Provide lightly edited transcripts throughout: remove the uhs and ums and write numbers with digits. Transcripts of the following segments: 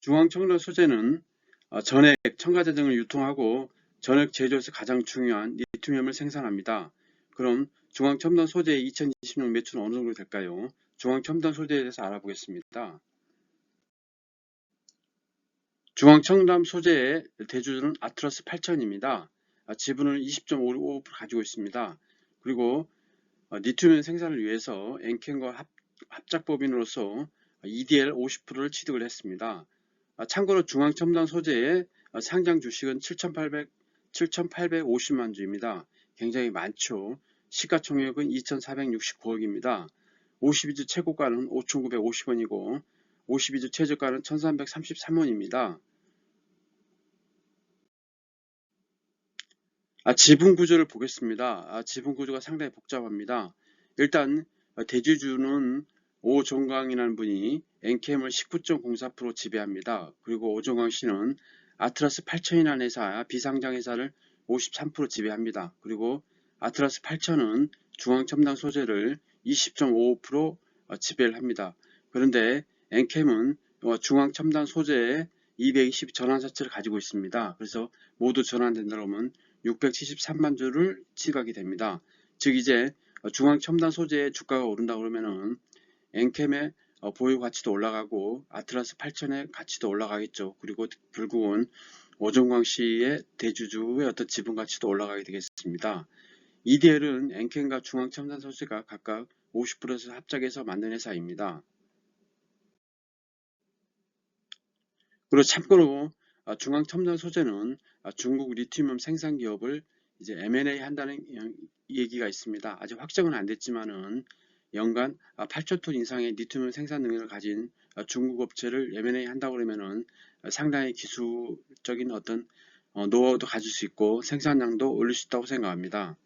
중앙청로 소재는 전액, 첨가제 등을 유통하고 전액 제조에서 가장 중요한 리튬을 생산합니다. 그럼 중앙첨단 소재의 2026 매출은 어느 정도 될까요? 중앙첨단 소재에 대해서 알아보겠습니다. 중앙첨단 소재의 대주주는 아트러스 8000입니다. 지분을 20.55% 가지고 있습니다. 그리고 리튬 생산을 위해서 엔캠과 합작법인으로서 EDL 50%를 취득을 했습니다. 참고로 중앙첨단 소재의 상장 주식은 7,850만 주입니다. 굉장히 많죠. 시가총액은 2,469억입니다. 52주 최고가는 5,950원이고 52주 최저가는 1,333원입니다. 지분 구조를 보겠습니다. 지분 구조가 상당히 복잡합니다. 일단 대주주는 오종광이라는 분이 엔캠을 19.04% 지배합니다. 그리고 오종광 씨는 아트라스 8000이라는 회사, 비상장 회사를 53% 지배합니다. 그리고 아트라스 8000은 중앙첨단 소재를 20.55% 지배를 합니다. 그런데 엔캠은 중앙첨단 소재에 220 전환사채를 가지고 있습니다. 그래서 모두 전환된다고 하면 673만 주를 취득하게 됩니다. 즉 이제 중앙첨단 소재의 주가가 오른다 그러면은 엔캠의 보유 가치도 올라가고 아트라스 8000의 가치도 올라가겠죠. 그리고 결국은 오종광 씨의 대주주의 어떤 지분 가치도 올라가게 되겠습니다. EDL은 엔캠과 중앙첨단 소재가 각각 50%에서 합작해서 만든 회사입니다. 그리고 참고로 중앙첨단 소재는 중국 리튬 생산 기업을 이제 M&A 한다는 얘기가 있습니다. 아직 확정은 안 됐지만은 연간 8천 톤 이상의 리튬 생산 능력을 가진 중국 업체를 M&A 한다고 그러면은 상당히 기술적인 어떤 노하우도 가질 수 있고 생산량도 올릴 수 있다고 생각합니다.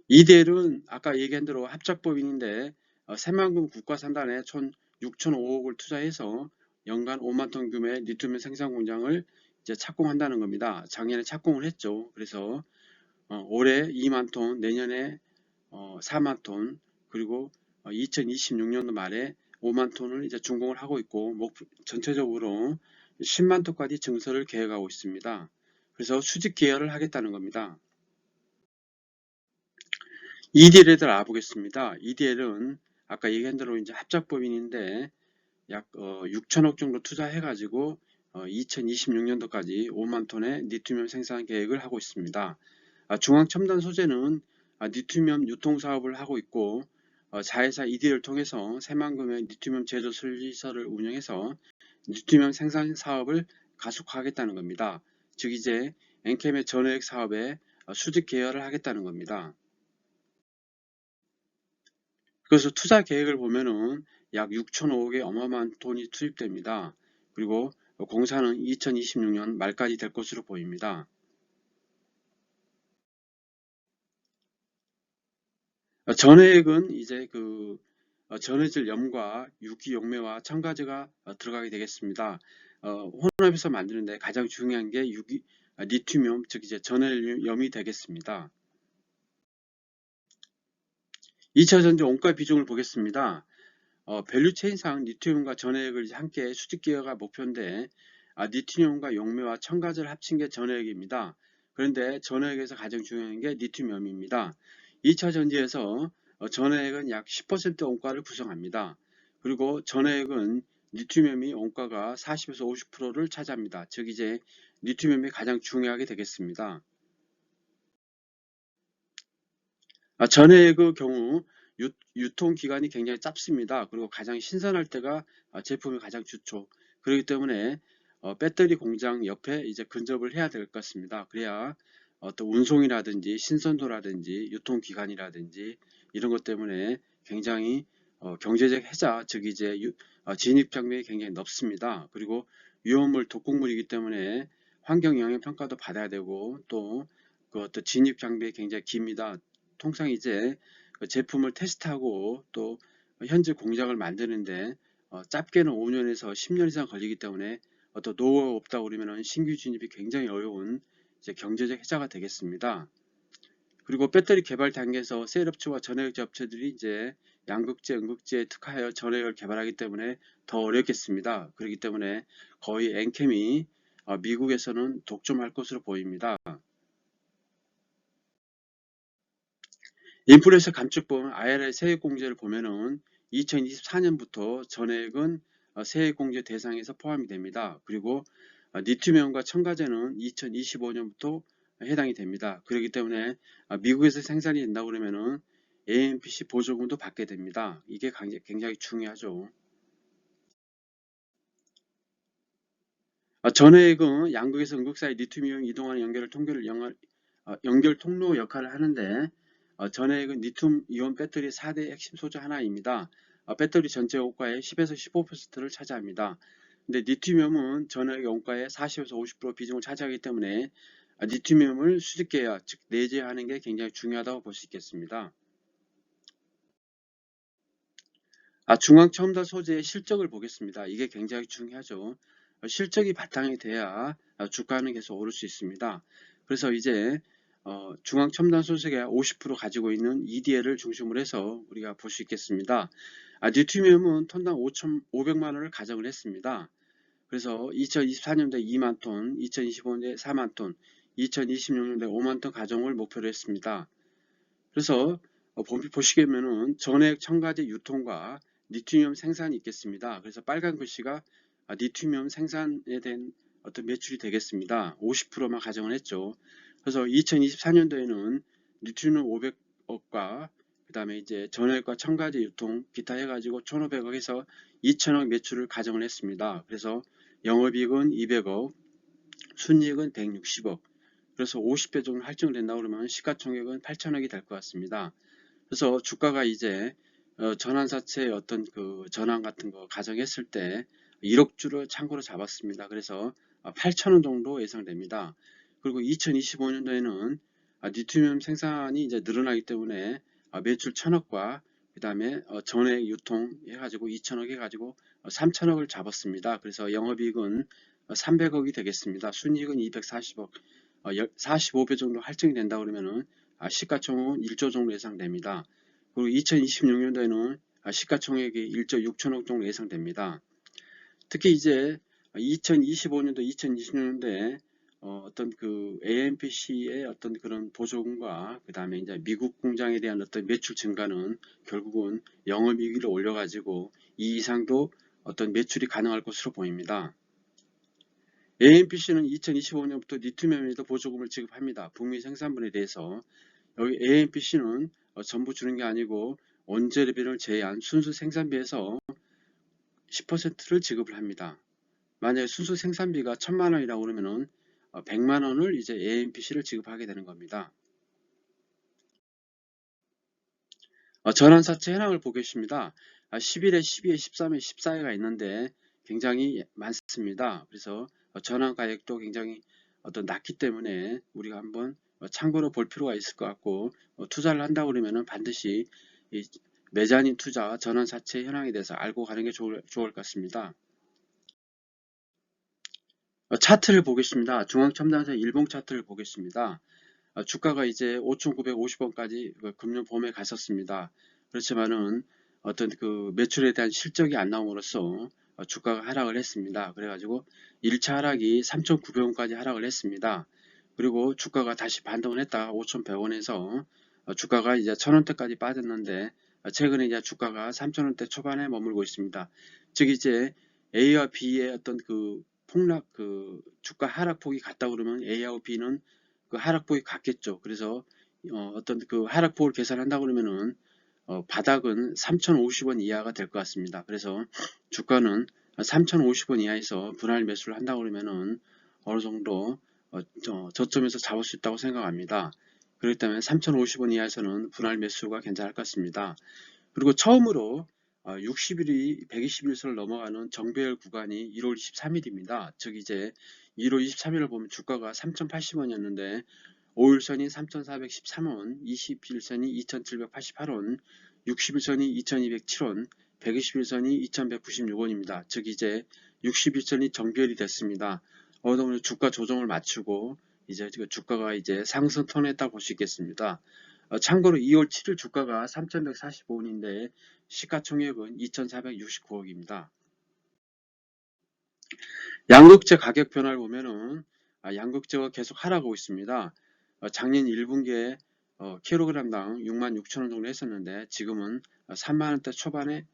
EDL은 아까 얘기한 대로 합작법인인데 새만금 국가산단에 총 6,005억을 투자해서 연간 5만 톤 규모의 리튬 생산 공장을 이제 착공한다는 겁니다. 작년에 착공을 했죠. 그래서 올해 2만 톤, 내년에 4만 톤, 그리고 2026년도 말에 5만 톤을 이제 준공을 하고 있고 전체적으로 10만 톤까지 증설을 계획하고 있습니다. 그래서 수직 계열을 하겠다는 겁니다. EDL에 대해 알아보겠습니다. EDL은 아까 얘기한 대로 이제 합작법인인데 약 6천억 정도 투자해가지고 2026년도까지 5만 톤의 리튬 생산 계획을 하고 있습니다. 중앙첨단 소재는 리튬 유통 사업을 하고 있고 자회사 EDL을 통해서 새만금의 리튬 제조 설비시설을 운영해서 리튬 생산 사업을 가속화하겠다는 겁니다. 즉 이제 엔캠의 전액 사업에 수직 계열을 하겠다는 겁니다. 그래서 투자 계획을 보면은 약 6,005억의 어마어마한 돈이 투입됩니다. 그리고 공사는 2026년 말까지 될 것으로 보입니다. 전액은 이제 전해질 염과 유기용매와 첨가제가 들어가게 되겠습니다. 혼합해서 만드는데 가장 중요한 게 리튬, 즉 이제 전해염이 되겠습니다. 2차 전지 원가 비중을 보겠습니다. 밸류체인상 리튬과 전해액을 함께 수직계열가 목표인데 리튬과 용매와 첨가제를 합친 게 전해액입니다. 그런데 전해액에서 가장 중요한 게 리튬염입니다. 2차 전지에서 전해액은 약 10% 원가를 구성합니다. 그리고 전해액은 리튬염이 원가가 40에서 50%를 차지합니다. 즉 이제 리튬염이 가장 중요하게 되겠습니다. 전해액의 경우 유통기간이 굉장히 짧습니다. 그리고 가장 신선할 때가 제품이 가장 좋죠. 그렇기 때문에 배터리 공장 옆에 이제 근접을 해야 될 것 같습니다. 그래야 어떤 운송이라든지 신선도라든지 유통기간이라든지 이런 것 때문에 굉장히 경제적 혜자, 즉 이제 진입장벽이 굉장히 높습니다. 그리고 위험물 독극물이기 때문에 환경영향평가도 받아야 되고 또 그 어떤 진입장벽이 굉장히 깁니다. 통상 이제 제품을 테스트하고 또 현재 공장을 만드는데 짧게는 5년에서 10년 이상 걸리기 때문에 어떤 노하우가 없다고 그러면 신규 진입이 굉장히 어려운 이제 경제적 혜자가 되겠습니다. 그리고 배터리 개발 단계에서 셀업체와 전해액 업체들이 이제 양극재, 음극재에 특화하여 전해액을 개발하기 때문에 더 어렵겠습니다. 그렇기 때문에 거의 엔캠이 미국에서는 독점할 것으로 보입니다. 인플레이션 감축법 IRA 세액공제를 보면은 2024년부터 전액은 세액공제 대상에서 포함이 됩니다. 그리고 리튬이온과 첨가제는 2025년부터 해당이 됩니다. 그렇기 때문에 미국에서 생산이 된다고 그러면은 AMPC 보조금도 받게 됩니다. 이게 굉장히 중요하죠. 전액은 양극에서 음극 사이 리튬이온 이동하는 연결 통로 역할을 하는데 전액은 리튬이온 배터리 4대 핵심 소재 하나입니다. 배터리 전체 원가의 10에서 15%를 차지합니다. 근데 리튬이온은 전액 원가의 40에서 50% 비중을 차지하기 때문에 리튬이온을 수집계야, 즉 내재하는 게 굉장히 중요하다고 볼 수 있겠습니다. 중앙첨단 소재의 실적을 보겠습니다. 이게 굉장히 중요하죠. 실적이 바탕이 돼야 주가는 계속 오를 수 있습니다. 그래서 이제 중앙첨단 소재가 50% 가지고 있는 EDL을 중심으로 해서 우리가 볼 수 있겠습니다. 리튬이온은 톤당 500만 원을 가정을 했습니다. 그래서 2024년도에 2만 톤, 2025년도에 4만 톤, 2026년도에 5만 톤 가정을 목표로 했습니다. 그래서 보시면은 전액 첨가제 유통과 리튬이온 생산이 있겠습니다. 그래서 빨간 글씨가 리튬이온 생산에 대한 어떤 매출이 되겠습니다. 50%만 가정을 했죠. 그래서 2024년도에는 리튬이온 500억과 그 다음에 이제 전액과 첨가제 유통 기타 해가지고 1,500억 해서 2,000억 매출을 가정을 했습니다. 그래서 영업이익은 200억, 순이익은 160억. 그래서 50배 정도 할증을 낸다고 그러면 시가총액은 8천억이 될 것 같습니다. 그래서 주가가 이제 전환사채의 어떤 그 전환 같은 거 가정했을 때 1억주를 참고로 잡았습니다. 그래서 8천원 정도 예상됩니다. 그리고 2025년도에는 리튬 생산이 이제 늘어나기 때문에 매출 1,000억과 그 다음에 전액 유통 해가지고 2,000억 해가지고 3,000억을 잡았습니다. 그래서 영업이익은 300억이 되겠습니다. 순이익은 240억, 45배 정도 할증이 된다 그러면은 시가총액은 1조 정도 예상됩니다. 그리고 2026년도에는 시가총액이 1조 6천억 정도 예상됩니다. 특히 이제 2025년도, 2026년도에 어떤 그 AMPC의 어떤 그런 보조금과 그 다음에 이제 미국 공장에 대한 어떤 매출 증가는 결국은 영업이익을 올려가지고 이 이상도 어떤 매출이 가능할 것으로 보입니다. AMPC는 2025년부터 리튬이온에도 보조금을 지급합니다. 북미 생산분에 대해서. 여기 AMPC는 전부 주는 게 아니고 원재료비를 제외한 순수 생산비에서 10%를 지급을 합니다. 만약에 순수 생산비가 1,000만 원이라고 그러면은 100만 원을 이제 AMPC를 지급하게 되는 겁니다. 전환사채 현황을 보겠습니다. 11회, 12회, 13회, 14회가 있는데 굉장히 많습니다. 그래서 전환가액도 굉장히 낮기 때문에 우리가 한번 참고로 볼 필요가 있을 것 같고 투자를 한다고 그러면 반드시 이 매자닌 투자 전환사채 현황에 대해서 알고 가는 게 좋을 것 같습니다. 차트를 보겠습니다. 중앙첨단사 일봉 차트를 보겠습니다. 주가가 이제 5,950원까지 금년 봄에 갔었습니다. 그렇지만은 어떤 그 매출에 대한 실적이 안 나옴으로써 주가가 하락을 했습니다. 그래가지고 1차 하락이 3,900원까지 하락을 했습니다. 그리고 주가가 다시 반등을 했다가 5,100원에서 주가가 이제 1,000원대까지 빠졌는데 최근에 이제 주가가 3,000원대 초반에 머물고 있습니다. 즉 이제 A와 B의 어떤 그 폭락 그 주가 하락폭이 같다 그러면 A하고 B는 그 하락폭이 같겠죠. 그래서 어떤 그 하락폭을 계산한다 그러면은 바닥은 3,050원 이하가 될 것 같습니다. 그래서 주가는 3,050원 이하에서 분할 매수를 한다 그러면은 어느 정도 저점에서 잡을 수 있다고 생각합니다. 그렇기 때문에 3,050원 이하에서는 분할 매수가 괜찮을 것 같습니다. 그리고 처음으로 60일이 120일선을 넘어가는 정배열 구간이 1월 23일입니다. 즉 이제 1월 23일을 보면 주가가 3,080원이었는데 5일선이 3,413원, 20일선이 2,788원, 60일선이 2,207원, 120일선이 2,196원입니다. 즉 이제 60일선이 정배열이 됐습니다. 어느 정도 주가 조정을 마치고 이제 주가가 이제 상승 턴했다고 볼 수 있겠습니다. 참고로 2월 7일 주가가 3,145원인데 시가총액은 2,469억입니다. 양극재 가격 변화를 보면은 양극재가 계속 하락하고 있습니다. 작년 1분기에 킬로그램당 66,000원 정도 했었는데 지금은 3만원대 초반에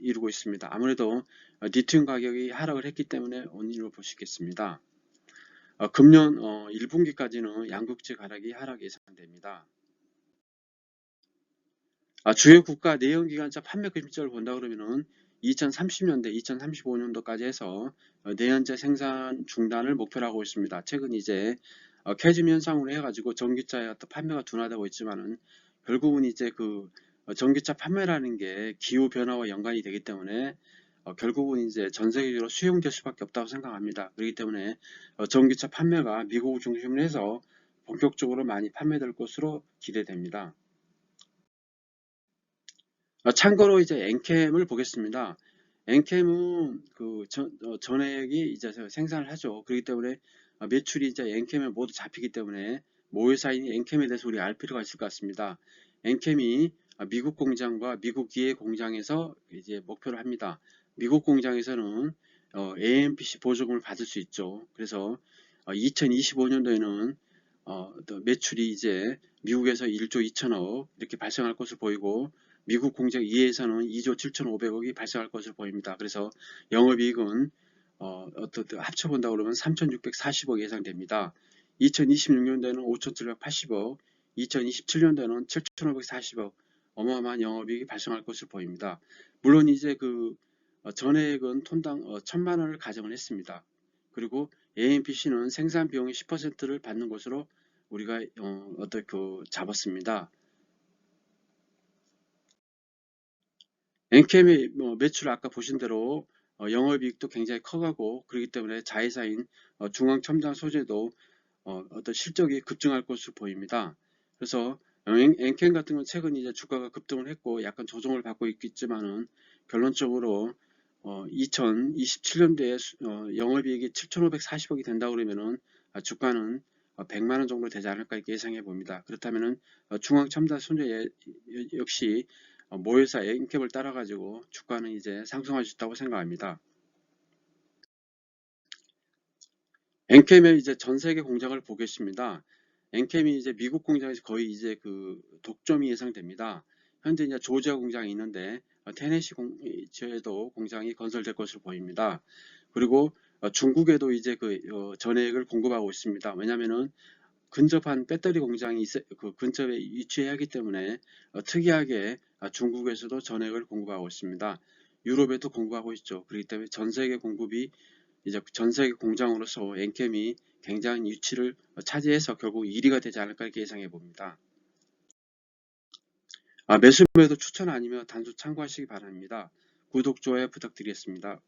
이루고 있습니다. 아무래도 리튬 가격이 하락을 했기 때문에 원인으로 볼 수 있겠습니다. 금년 1분기까지는 양극재 가격이 하락 예상됩니다. 주요 국가 내연기관차 판매 금액을 본다 그러면은 2030년대, 2035년도까지 해서 내연재 생산 중단을 목표로 하고 있습니다. 최근 이제 캐즘 현상으로 해가지고 전기차의 판매가 둔화되고 있지만은 결국은 이제 그 전기차 판매라는 게 기후 변화와 연관이 되기 때문에 결국은 이제 전 세계적으로 수용될 수밖에 없다고 생각합니다. 그렇기 때문에 전기차 판매가 미국을 중심으로 해서 본격적으로 많이 판매될 것으로 기대됩니다. 참고로 이제 엔캠을 보겠습니다. 엔캠은 그 전액이 이제 생산을 하죠. 그렇기 때문에 매출이 이제 엔캠에 모두 잡히기 때문에 모회사인 엔캠에 대해서 우리 알 필요가 있을 것 같습니다. 엔캠이 미국 공장과 미국 기계 공장에서 이제 목표를 합니다. 미국 공장에서는 AMPC 보조금을 받을 수 있죠. 그래서 2025년도에는 매출이 이제 미국에서 1조 2천억 이렇게 발생할 것으로 보이고 미국 공장 2에서는 2조 7,500억이 발생할 것으로 보입니다. 그래서 영업이익은 합쳐본다 그러면 3,640억 예상됩니다. 2026년도에는 5,780억, 2027년도에는 7,540억 어마어마한 영업이익이 발생할 것으로 보입니다. 물론 이제 그 전액은 톤당 1,000만 원을 가정을 했습니다. 그리고 AMPC는 생산 비용의 10%를 받는 것으로 우리가 잡았습니다. 엔캠의 매출 아까 보신 대로 영업이익도 굉장히 커가고 그렇기 때문에 자회사인 중앙첨단 소재도 실적이 급증할 것으로 보입니다. 그래서 엔캠 같은 건 최근 이제 주가가 급등을 했고 약간 조정을 받고 있겠지만은 결론적으로 2027년도에 영업이익이 7,540억이 된다 그러면은 주가는 100만 원 정도 되지 않을까 이렇게 예상해 봅니다. 그렇다면은 중앙첨단 소재 역시 모회사 엔캡을 따라 가지고 주가는 이제 상승할 수 있다고 생각합니다. 엔캠의 이제 전 세계 공장을 보겠습니다. 엔캠이 이제 미국 공장에서 거의 이제 그 독점이 예상됩니다. 현재 이제 조지아 공장이 있는데 테네시에도 공장이 건설될 것으로 보입니다. 그리고 중국에도 이제 그 전액을 공급하고 있습니다. 왜냐하면은 근접한 배터리 공장이 그 근처에 위치해야 하기 때문에 특이하게 중국에서도 전액을 공급하고 있습니다. 유럽에도 공급하고 있죠. 그렇기 때문에 전 세계 공급이 이제 전 세계 공장으로서 엔캠이 굉장한 위치를 차지해서 결국 1위가 되지 않을까 이렇게 예상해 봅니다. 매수 매도 추천 아니면 단수 참고하시기 바랍니다. 구독, 좋아요 부탁드리겠습니다.